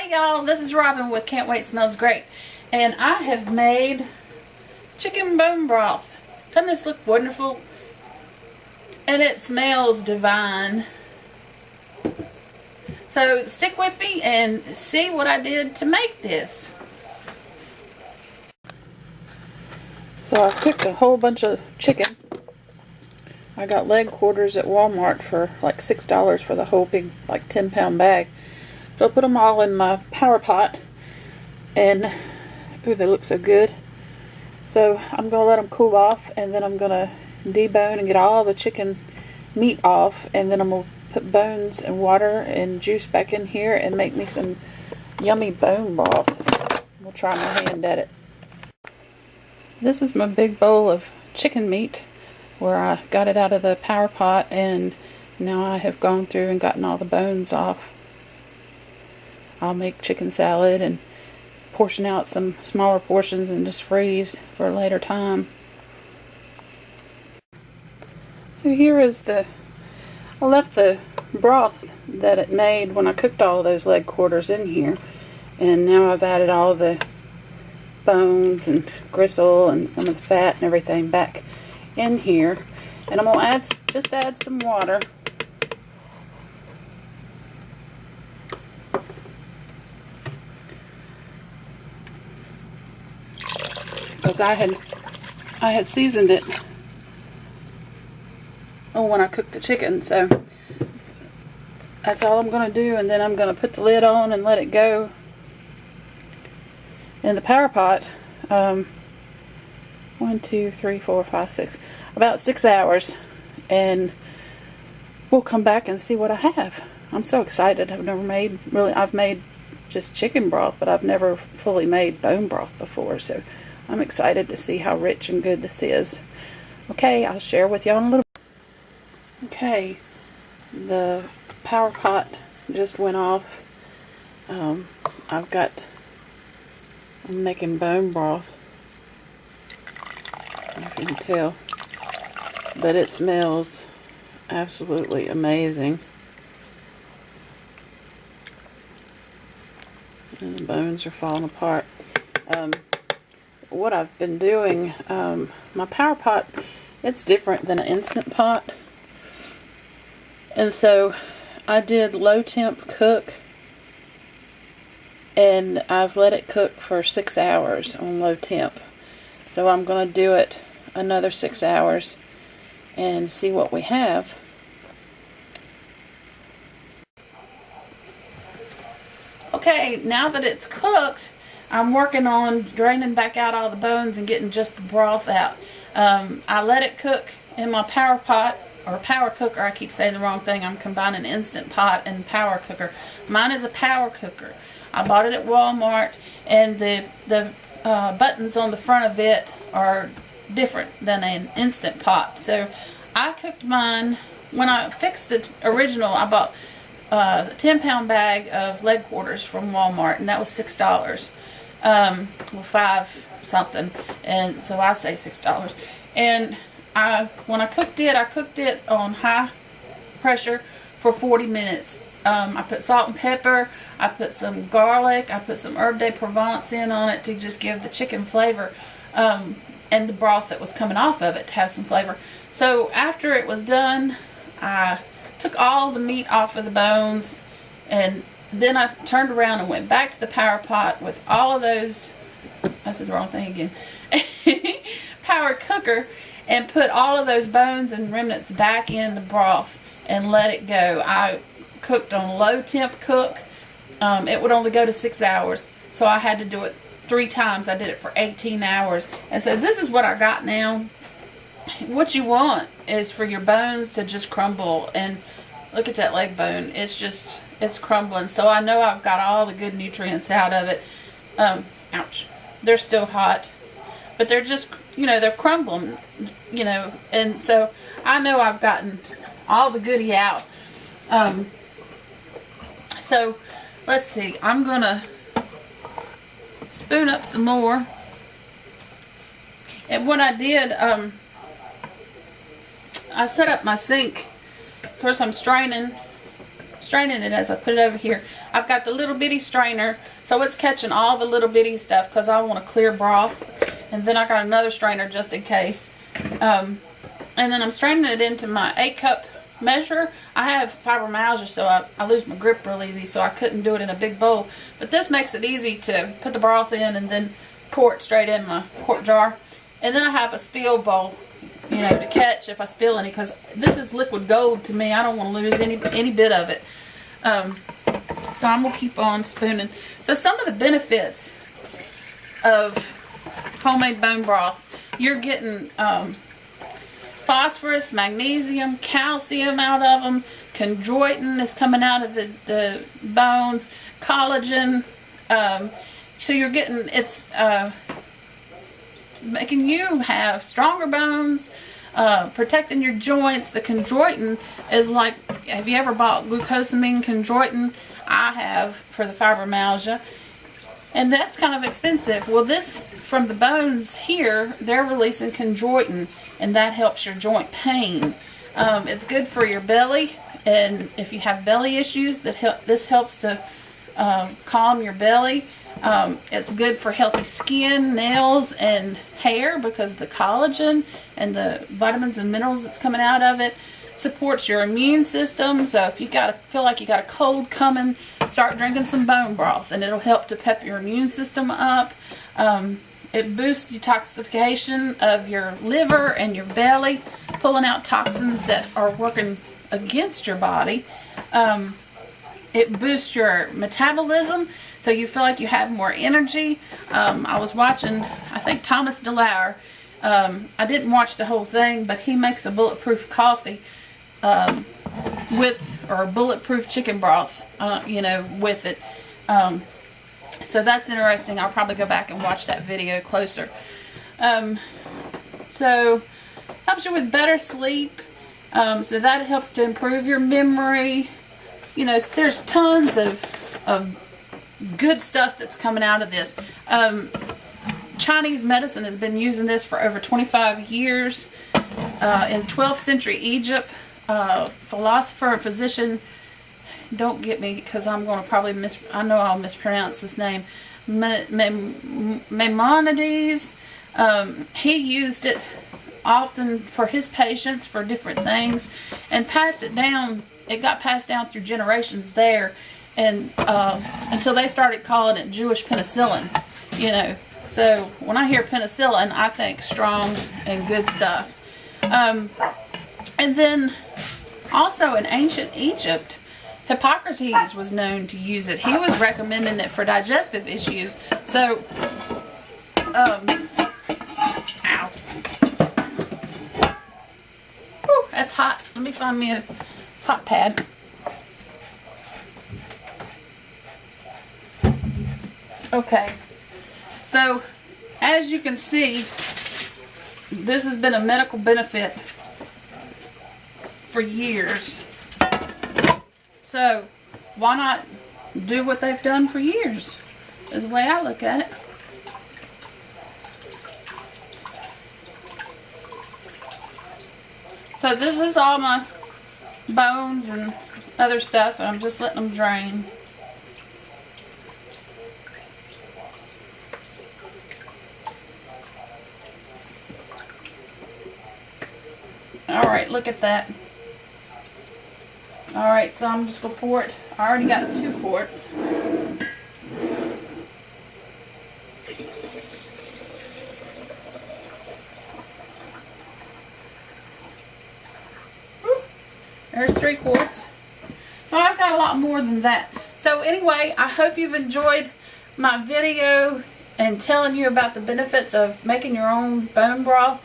Hey y'all, this is Robin with Can't Wait Smells Great, and I have made chicken bone broth. Doesn't this look wonderful? And it smells divine. So stick with me and see what I did to make this. So I cooked a whole bunch of chicken. I got leg quarters at Walmart for like $6 for the whole big, like 10-pound bag. So I put them all in my power pot, and ooh, they look so good. So I'm going to let them cool off, and then I'm going to debone and get all the chicken meat off, and then I'm going to put bones and water and juice back in here and make me some yummy bone broth. We'll try my hand at it. This is my big bowl of chicken meat where I got it out of the power pot, and now I have gone through and gotten all the bones off. I'll make chicken salad and portion out some smaller portions and just freeze for a later time. So here is I left the broth that it made when I cooked all of those leg quarters in here, and now I've added all the bones and gristle and some of the fat and everything back in here, and I'm going to just add some water. Because I had seasoned it when I cooked the chicken, so that's all I'm going to do, and then I'm going to put the lid on and let it go in the power pot. 1, 2, 3, 4, 5, 6, about 6 hours, and we'll come back and see what I have. I'm so excited. I've made just chicken broth, but I've never fully made bone broth before, so I'm excited to see how rich and good this is. Okay, I'll share with y'all in a little bit. Okay, the power pot just went off. I'm making bone broth. You can tell, but it smells absolutely amazing. And the bones are falling apart. What I've been doing, my power pot, it's different than an Instant Pot, and so I did low temp cook, and I've let it cook for 6 hours on low temp. So I'm going to do it another 6 hours and see what we have. Okay, now that it's cooked, I'm working on draining back out all the bones and getting just the broth out. I let it cook in my power pot, or power cooker. I keep saying the wrong thing. I'm combining Instant Pot and power cooker. Mine is a power cooker. I bought it at Walmart, and the buttons on the front of it are different than an Instant Pot. So I cooked mine. When I fixed the original, I bought a 10-pound bag of leg quarters from Walmart, and that was $6. Well, 5 something, and so I say $6. And when I cooked it on high pressure for 40 minutes. I put salt and pepper, I put some garlic, I put some herb de Provence in on it to just give the chicken flavor, and the broth that was coming off of it to have some flavor. So after it was done, I took all the meat off of the bones, and then I turned around and went back to the power pot with all of those, I said the wrong thing again, power cooker, and put all of those bones and remnants back in the broth and let it go. I cooked on low temp cook. It would only go to 6 hours, so I had to do it 3 times. I did it for 18 hours, and so this is what I got now. What you want is for your bones to just crumble, and look at that leg bone. It's crumbling, so I know I've got all the good nutrients out of it. Ouch. They're still hot, but they're just, they're crumbling, and so I know I've gotten all the goodie out. So let's see, I'm gonna spoon up some more. And what I did, I set up my sink. Of course, I'm straining straining it as I put it over here. I've got the little bitty strainer, so it's catching all the little bitty stuff because I want a clear broth. And then I got another strainer just in case. And then I'm straining it into my 8-cup measure. I have fibromyalgia, so I lose my grip real easy, so I couldn't do it in a big bowl. But this makes it easy to put the broth in and then pour it straight in my quart jar. And then I have a spill bowl, you know, to catch if I spill any, because this is liquid gold to me. I don't want to lose any bit of it. So I'm going to keep on spooning. So some of the benefits of homemade bone broth, you're getting phosphorus, magnesium, calcium out of them. Chondroitin is coming out of the bones. Collagen. So you're getting, it's making you have stronger bones, protecting your joints. The chondroitin is like, have you ever bought glucosamine chondroitin? I have, for the fibromyalgia. And that's kind of expensive. Well, this, from the bones here, they're releasing chondroitin, and that helps your joint pain. It's good for your belly, and if you have belly issues, this helps to calm your belly. It's good for healthy skin, nails, and hair because the collagen and the vitamins and minerals that's coming out of it. Supports your immune system, so if you feel like you got a cold coming, start drinking some bone broth, and it'll help to pep your immune system up. It boosts detoxification of your liver and your belly, pulling out toxins that are working against your body. It boosts your metabolism, so you feel like you have more energy. I was watching, I think, Thomas DeLauer. I didn't watch the whole thing, but he makes a bulletproof coffee or bulletproof chicken broth, you know, with it. So that's interesting. I'll probably go back and watch that video closer. So helps you with better sleep. So that helps to improve your memory. You know, there's tons of good stuff that's coming out of this. Chinese medicine has been using this for over 25 years. In 12th century Egypt, philosopher and physician, don't get me because I'm going to probably I know I'll mispronounce this name, Maimonides, he used it often for his patients for different things and passed it down. It got passed down through generations there, and until they started calling it Jewish penicillin, you know. So when I hear penicillin, I think strong and good stuff. And then also in ancient Egypt, Hippocrates was known to use it. He was recommending it for digestive issues. So, ow. Whew, that's hot. Let me find me a hot pad. Okay. So, as you can see, this has been a medical benefit for years. So, why not do what they've done for years? Is the way I look at it. So this is all my bones and other stuff, and I'm just letting them drain. Alright, look at that. Alright, so I'm just going to pour it. I already got 2 quarts. There's 3 quarts. So I've got a lot more than that. So anyway, I hope you've enjoyed my video and telling you about the benefits of making your own bone broth.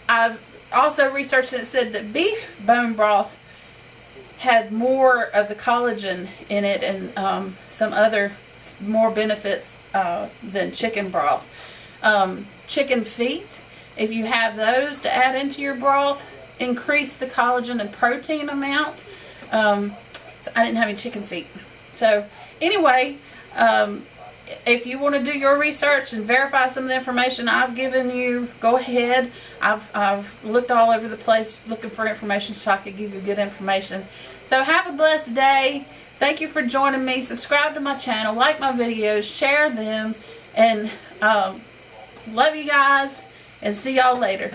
I've also researched and it said that beef bone broth had more of the collagen in it and some other more benefits than chicken broth. Chicken feet, if you have those to add into your broth, increase the collagen and protein amount. So I didn't have any chicken feet. So anyway, if you want to do your research and verify some of the information I've given you, go ahead. I've looked all over the place looking for information so I could give you good information. So have a blessed day. Thank you for joining me. Subscribe to my channel, like my videos, share them, and love you guys, and see y'all later.